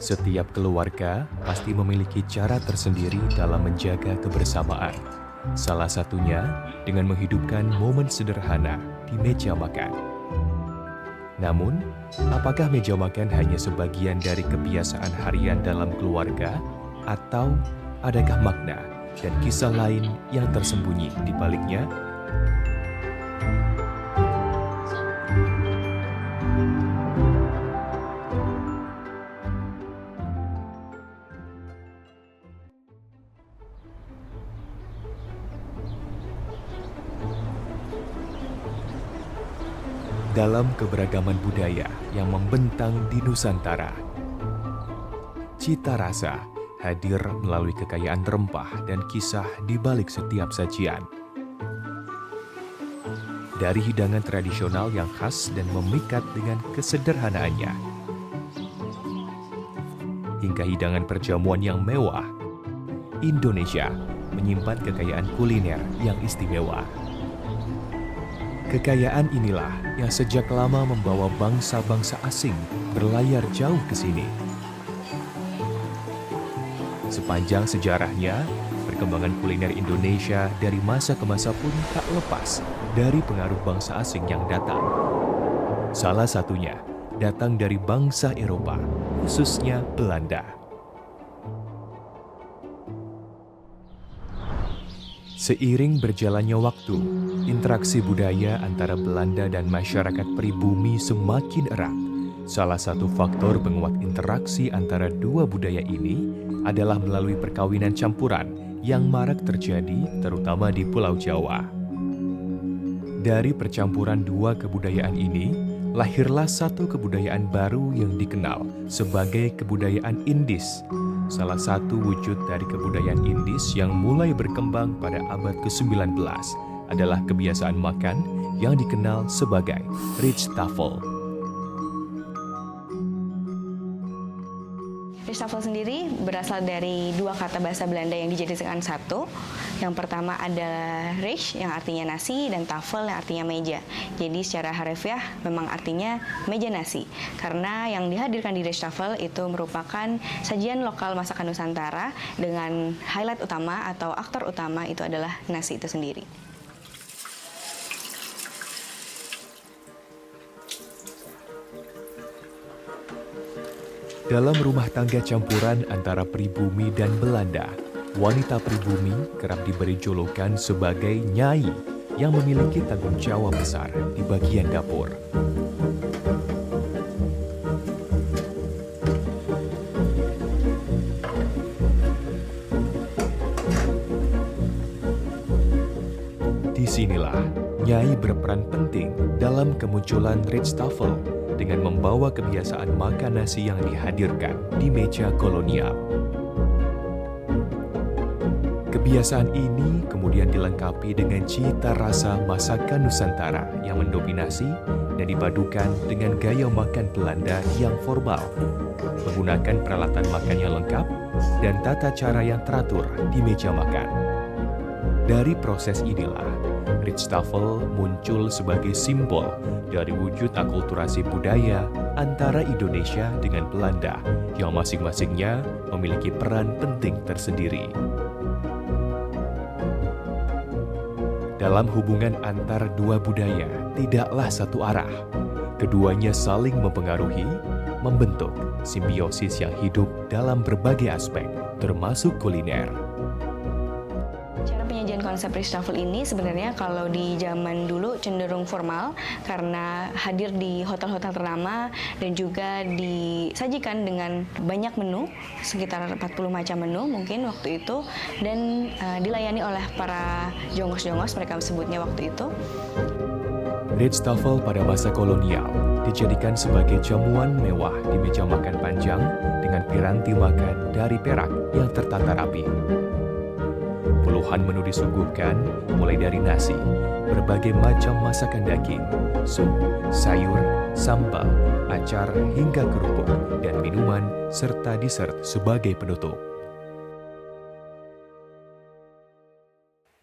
Setiap keluarga pasti memiliki cara tersendiri dalam menjaga kebersamaan. Salah satunya dengan menghidupkan momen sederhana di meja makan. Namun, apakah meja makan hanya sebagian dari kebiasaan harian dalam keluarga, atau adakah makna dan kisah lain yang tersembunyi di baliknya? Dalam keberagaman budaya yang membentang di Nusantara, cita rasa hadir melalui kekayaan rempah dan kisah di balik setiap sajian. Dari hidangan tradisional yang khas dan memikat dengan kesederhanaannya, hingga hidangan perjamuan yang mewah, Indonesia menyimpan kekayaan kuliner yang istimewa. Kekayaan inilah yang sejak lama membawa bangsa-bangsa asing berlayar jauh ke sini. Sepanjang sejarahnya, perkembangan kuliner Indonesia dari masa ke masa pun tak lepas dari pengaruh bangsa asing yang datang. Salah satunya datang dari bangsa Eropa, khususnya Belanda. Seiring berjalannya waktu, interaksi budaya antara Belanda dan masyarakat pribumi semakin erat. Salah satu faktor penguat interaksi antara dua budaya ini adalah melalui perkawinan campuran yang marak terjadi terutama di Pulau Jawa. Dari percampuran dua kebudayaan ini, lahirlah satu kebudayaan baru yang dikenal sebagai kebudayaan Indis. Salah satu wujud dari kebudayaan Indis yang mulai berkembang pada abad ke-19 adalah kebiasaan makan yang dikenal sebagai Rijsttafel. Rijsttafel sendiri berasal dari dua kata bahasa Belanda yang dijadikan satu. Yang pertama adalah Rij yang artinya nasi dan tafel yang artinya meja. Jadi secara harfiah memang artinya meja nasi. Karena yang dihadirkan di Rijsttafel itu merupakan sajian lokal masakan Nusantara dengan highlight utama atau aktor utama itu adalah nasi itu sendiri. Dalam rumah tangga campuran antara pribumi dan Belanda, wanita pribumi kerap diberi julukan sebagai nyai yang memiliki tanggung jawab besar di bagian dapur. Disinilah nyai berperan penting dalam kemunculan Rijsttafel dengan membawa kebiasaan makan nasi yang dihadirkan di meja kolonial. Kebiasaan ini kemudian dilengkapi dengan cita rasa masakan Nusantara yang mendominasi dan dipadukan dengan gaya makan Belanda yang formal, menggunakan peralatan makan yang lengkap dan tata cara yang teratur di meja makan. Dari proses inilah, Rijsttafel muncul sebagai simbol dari wujud akulturasi budaya antara Indonesia dengan Belanda yang masing-masingnya memiliki peran penting tersendiri. Dalam hubungan antar dua budaya, tidaklah satu arah. Keduanya saling mempengaruhi, membentuk simbiosis yang hidup dalam berbagai aspek, termasuk kuliner. Cara penyajian konsep Rijsttafel ini sebenarnya kalau di zaman dulu cenderung formal karena hadir di hotel-hotel ternama dan juga disajikan dengan banyak menu, sekitar 40 macam menu mungkin waktu itu, dan dilayani oleh para jongos-jongos, mereka sebutnya waktu itu. Rijsttafel pada masa kolonial dijadikan sebagai jamuan mewah di meja makan panjang dengan piranti makan dari perak yang tertata rapi. Puluhan menu disuguhkan, mulai dari nasi, berbagai macam masakan daging, sup, sayur, sambal, acar, hingga kerupuk, dan minuman, serta dessert sebagai penutup.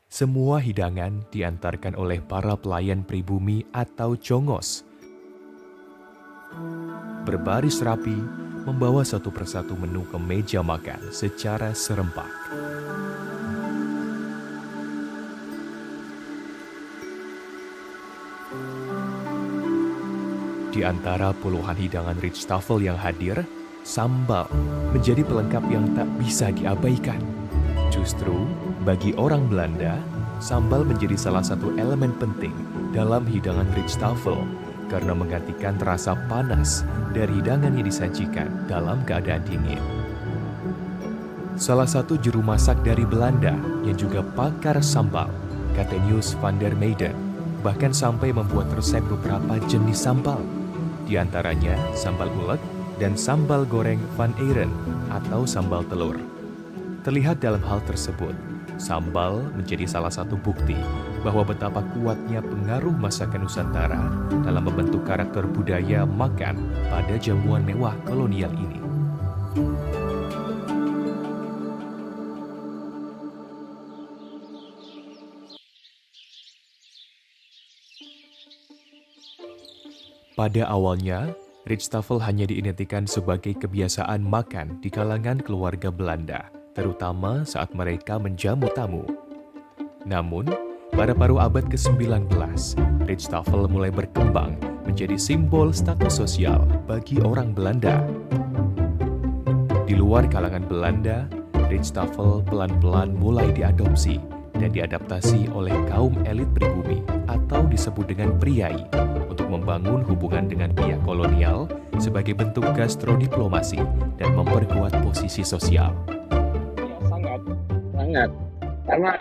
Semua hidangan diantarkan oleh para pelayan pribumi atau jongos. Berbaris rapi membawa satu persatu menu ke meja makan secara serempak. Di antara puluhan hidangan Rijstafel yang hadir, sambal menjadi pelengkap yang tak bisa diabaikan. Justru, bagi orang Belanda, sambal menjadi salah satu elemen penting dalam hidangan Rijstafel karena menggantikan rasa panas dari hidangan yang disajikan dalam keadaan dingin. Salah satu juru masak dari Belanda yang juga pakar sambal, Kathenius van der Meyden, bahkan sampai membuat resep beberapa jenis sambal, di antaranya sambal ulek dan sambal goreng Van Eyren atau sambal telur. Terlihat dalam hal tersebut, sambal menjadi salah satu bukti bahwa betapa kuatnya pengaruh masakan Nusantara dalam membentuk karakter budaya makan pada jamuan mewah kolonial ini. Pada awalnya, Rijstafel hanya diidentikan sebagai kebiasaan makan di kalangan keluarga Belanda, terutama saat mereka menjamu tamu. Namun, pada paruh abad ke-19, Rijstafel mulai berkembang menjadi simbol status sosial bagi orang Belanda. Di luar kalangan Belanda, Rijstafel pelan-pelan mulai diadopsi dan diadaptasi oleh kaum elit pribumi atau disebut dengan priai untuk membangun hubungan dengan pihak kolonial sebagai bentuk gastrodiplomasi dan memperkuat posisi sosial. Ya, sangat. Karena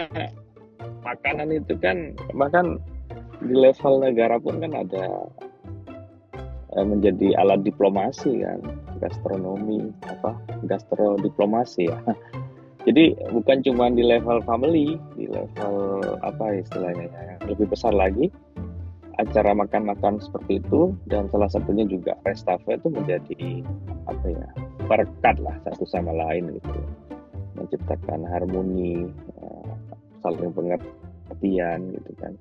makanan itu kan bahkan di level negara pun kan ada menjadi alat diplomasi kan, gastrodiplomasi ya. Jadi bukan cuma di level family, di level istilahnya yang lebih besar lagi, acara makan-makan seperti itu, dan salah satunya juga Rijstafel itu menjadi perekat lah satu sama lain gitu, menciptakan harmoni, saling pengertian gitu kan.